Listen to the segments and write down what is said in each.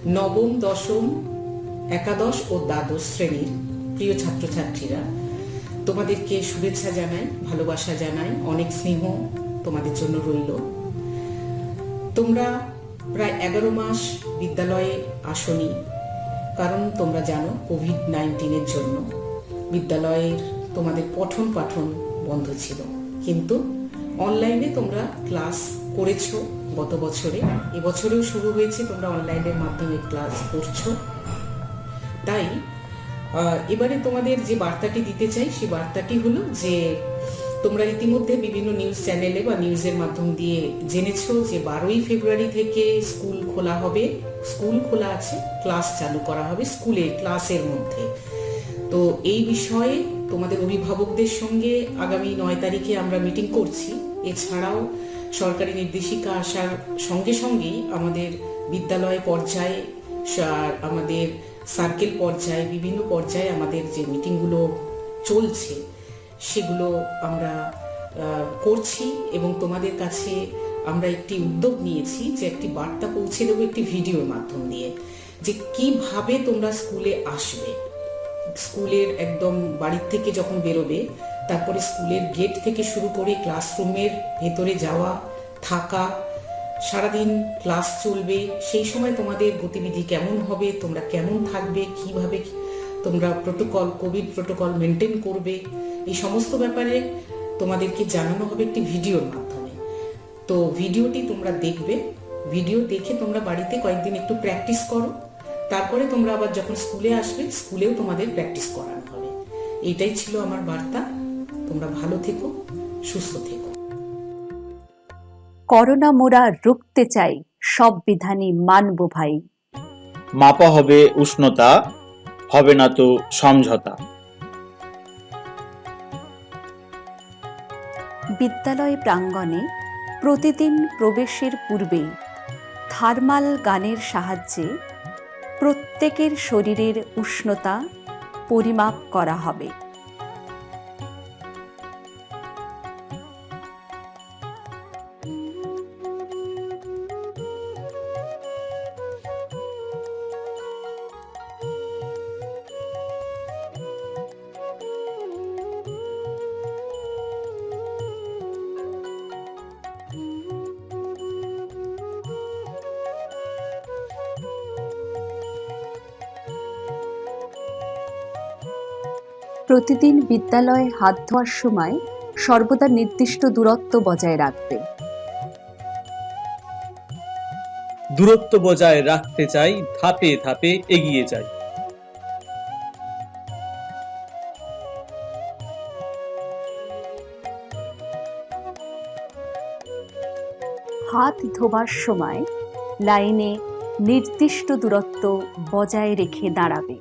নবম, দশম, একাদশ ও দ্বাদশ শ্রেণীর প্রিয় ছাত্রছাত্রীরা, তোমাদেরকে শুভেচ্ছা জানাই, ভালোবাসা জানাই, অনেক স্নেহ তোমাদের জন্য রইল। তোমরা প্রায় 11 মাস বিদ্যালয়ে আসনি, কারণ তোমরা জানো কোভিড-19 জন্য বিদ্যালয়ের তোমাদের পঠন পাঠন বন্ধ ছিল, কিন্তু অনলাইনে তোমরা ক্লাস করেছো গত বছরে, এবছরেও শুরু হয়েছে, তোমরা অনলাইনের মাধ্যমে ক্লাস করছো। তাই এবারে তোমাদের যে বার্তাটি দিতে চাই সেই বার্তাটি হলো যে তোমরা ইতিমধ্যে বিভিন্ন নিউজ চ্যানেলে বা নিউজের মাধ্যম দিয়ে জেনেছো যে 12ই ফেব্রুয়ারি থেকে স্কুল খোলা হবে, স্কুল খোলা আছে, ক্লাস চালু করা হবে স্কুলে ক্লাসের মধ্যে। তো এই বিষয়ে তোমাদের অভিভাবকদের সঙ্গে আগামী 9 তারিখে আমরা মিটিং করছি। এছাড়াও সরকারি নির্দেশিকা আসার সঙ্গে সঙ্গেই আমাদের বিদ্যালয় পর্যায়ে, আমাদের সার্কেল পর্যায়ে, বিভিন্ন পর্যায়ে আমাদের যে মিটিংগুলো চলছে সেগুলো আমরা করছি এবং তোমাদের কাছে আমরা একটি উদ্যোগ নিয়েছি যে একটি বার্তা পৌঁছে দেবো একটি ভিডিওর মাধ্যম দিয়ে, যে কিভাবে তোমরা স্কুলে আসবে। স্কুলের একদম বাড়ির থেকে যখন বেরোবে, তারপরে স্কুলের গেট থেকে শুরু করে ক্লাসরুমের ভেতরে যাওয়া, থাকা, সারাদিন ক্লাস চলবে, সেই সময় তোমাদের গতিবিধি কেমন হবে, তোমরা কেমন থাকবে, কিভাবে তোমরা কোভিড প্রোটোকল মেনটেন করবে, এই সমস্ত ব্যাপারে তোমাদেরকে জানানো হবে একটি ভিডিওর মাধ্যমে। তো ভিডিওটি তোমরা দেখবে, ভিডিও দেখে তোমরা বাড়িতে কয়েকদিন একটু প্র্যাকটিস করো, তারপরে তোমরা আবার যখন স্কুলে আসবে স্কুলেও তোমাদের প্র্যাকটিস করানো হবে। এইটাই ছিল আমার বার্তা। তোমরা ভালো থেকো, সুস্থ থেকো। করোনা মোরা রুখতে চাই, সব বিধানই মানব ভাই। মাপা হবে উষ্ণতা, হবে না তো সমঝোতা। বিদ্যালয় প্রাঙ্গণে প্রতিদিন প্রবেশের পূর্বেই থার্মাল গানের সাহায্যে প্রত্যেকের শরীরের উষ্ণতা পরিমাপ করা হবে। প্রতিদিন বিদ্যালয়ে হাত ধোয়ার সময় সর্বদা নির্দিষ্ট দূরত্ব বজায় রাখবে। দূরত্ব বজায় রাখতে চাই, ধাপে ধাপে এগিয়ে যাই। হাত ধোবার সময় লাইনে নির্দিষ্ট দূরত্ব বজায় রেখে দাঁড়াবে।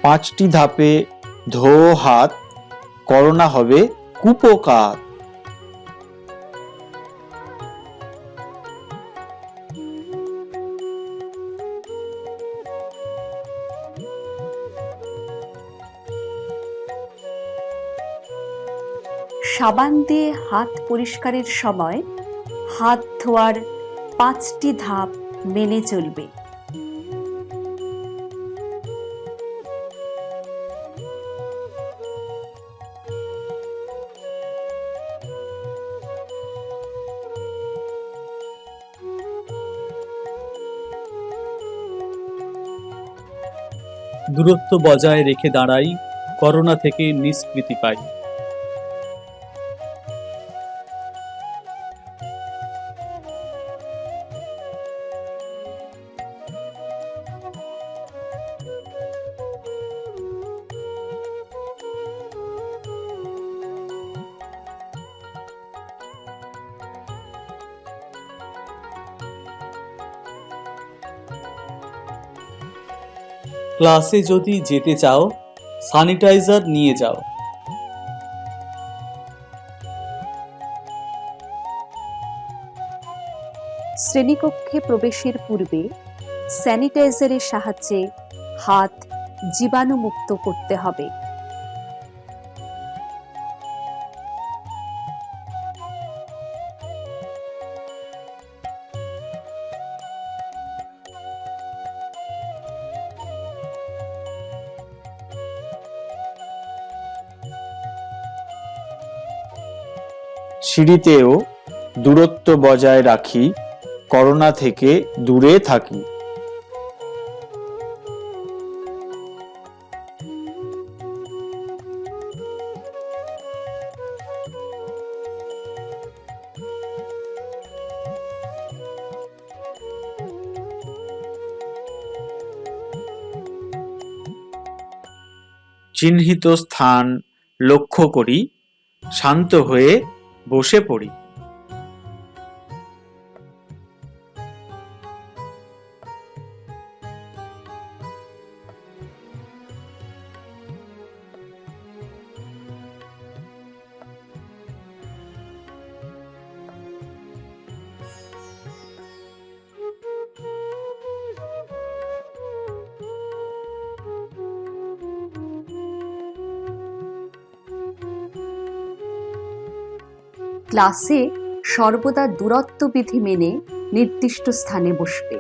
পাঁচটি ধাপে ধোও হাত, করোনা হবে কুপোকাত। সাবান দিয়ে হাত পরিষ্কারের সময় হাত ধোয়ার 5টি ধাপ মেনে চলবে। দূরত্ব বজায় রেখে দাঁড়াই, করোনা থেকে নিষ্কৃতি পাই। ক্লাসে যদি যেতে চাও, স্যানিটাইজার নিয়ে যাও। শ্রেণীকক্ষে প্রবেশের পূর্বে স্যানিটাইজারের সাহায্যে হাত জীবাণুমুক্ত করতে হবে। সিঁড়িতেও দূরত্ব বজায় রাখি, করোনা থেকে দূরে থাকি। চিহ্নিত স্থান লক্ষ্য করি, শান্ত হয়ে বসে পড়ি। ক্লাসে সর্বদা দূরত্ব বিধি মেনে নির্দিষ্ট স্থানে বসবে।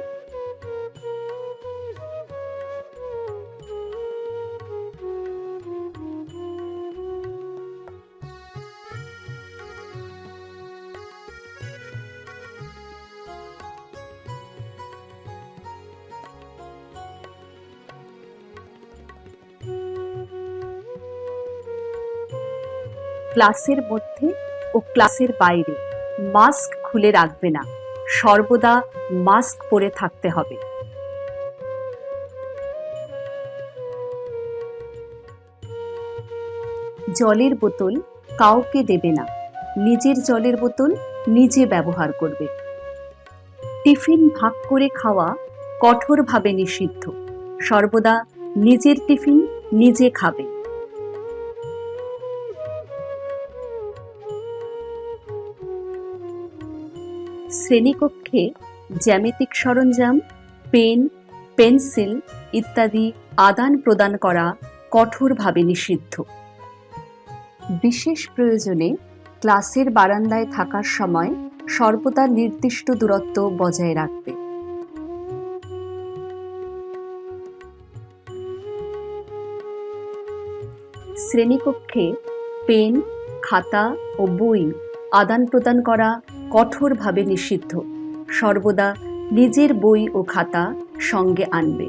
ক্লাসের মধ্যে ও ক্লাসের বাইরে মাস্ক খুলে রাখবে না, সর্বদা মাস্ক পরে থাকতে হবে। জলের বোতল কাউকে দেবে না, নিজের জলের বোতল নিজে ব্যবহার করবে। টিফিন ভাগ করে খাওয়া কঠোরভাবে নিষিদ্ধ, সর্বদা নিজের টিফিন নিজে খাবে। শ্রেণীকক্ষে জ্যামিতিক সরঞ্জাম, পেন, পেন্সিল ইত্যাদি আদান প্রদান করা কঠোরভাবে নিষিদ্ধ। বিশেষ প্রয়োজনে ক্লাসের বারান্দায় থাকার সময় সর্বদা নির্দিষ্ট দূরত্ব বজায় রাখবে। শ্রেণীকক্ষে পেন, খাতা ও বই আদান প্রদান করা কঠোরভাবে নিষিদ্ধ, সর্বদা নিজের বই ও খাতা সঙ্গে আনবে।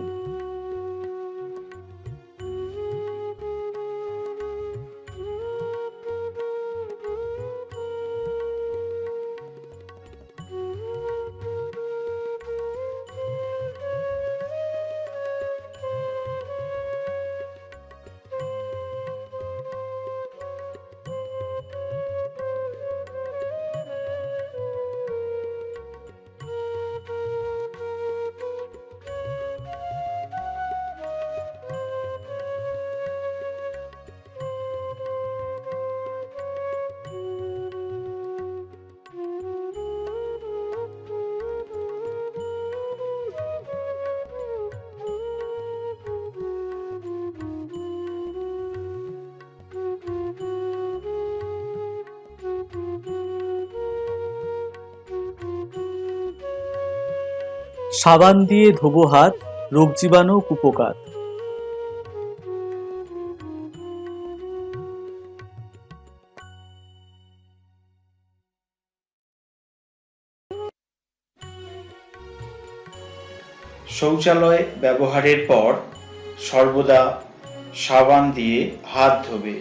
সাবান দিয়ে ধোবো হাত, রোগ জীবাণু কুপোকাত। শৌচালয় ব্যবহারের পর সর্বদা সাবান দিয়ে হাত ধোবে।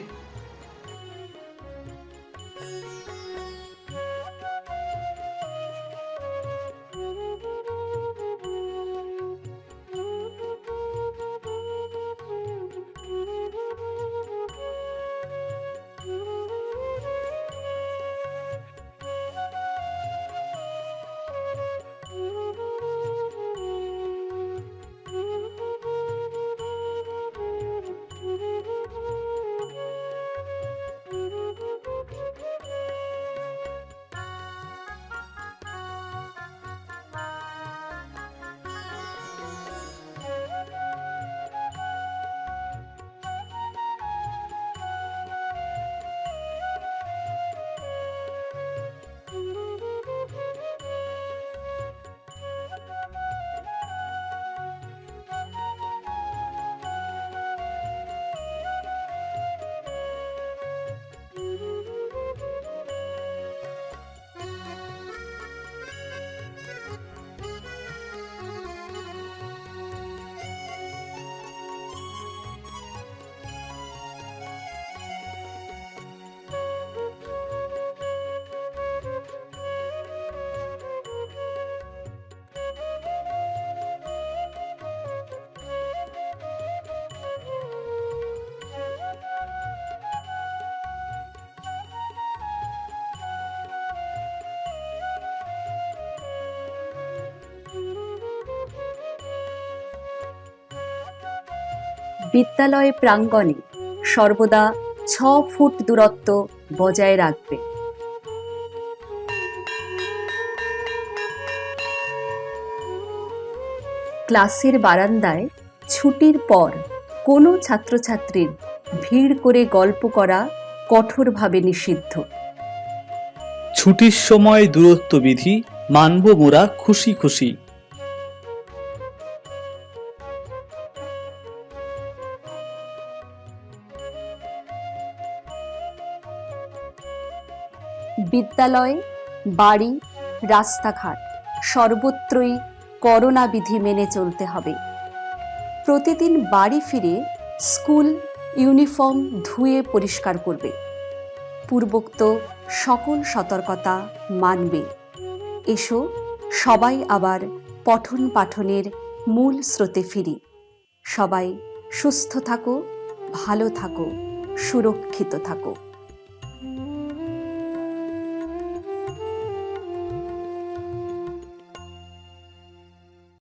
বিদ্যালয় প্রাঙ্গণে সর্বদা 6 ফুট দূরত্ব বজায় রাখবে। ক্লাসের বারান্দায় ছুটির পর কোনো ছাত্রছাত্রীর ভিড় করে গল্প করা কঠোরভাবে নিষিদ্ধ। ছুটির সময় দূরত্ব বিধি মানব মোরা খুশি খুশি। বিদ্যালয়, বাড়ি, রাস্তাঘাট সর্বত্রই করোনা বিধি মেনে চলতে হবে। প্রতিদিন বাড়ি ফিরে স্কুল ইউনিফর্ম ধুয়ে পরিষ্কার করবে। পূর্বোক্ত সকল সতর্কতা মানবে। এসো সবাই আবার পঠন পাঠনের মূল স্রোতে ফিরি। সবাই সুস্থ থাকো, ভালো থাকো, সুরক্ষিত থাকো।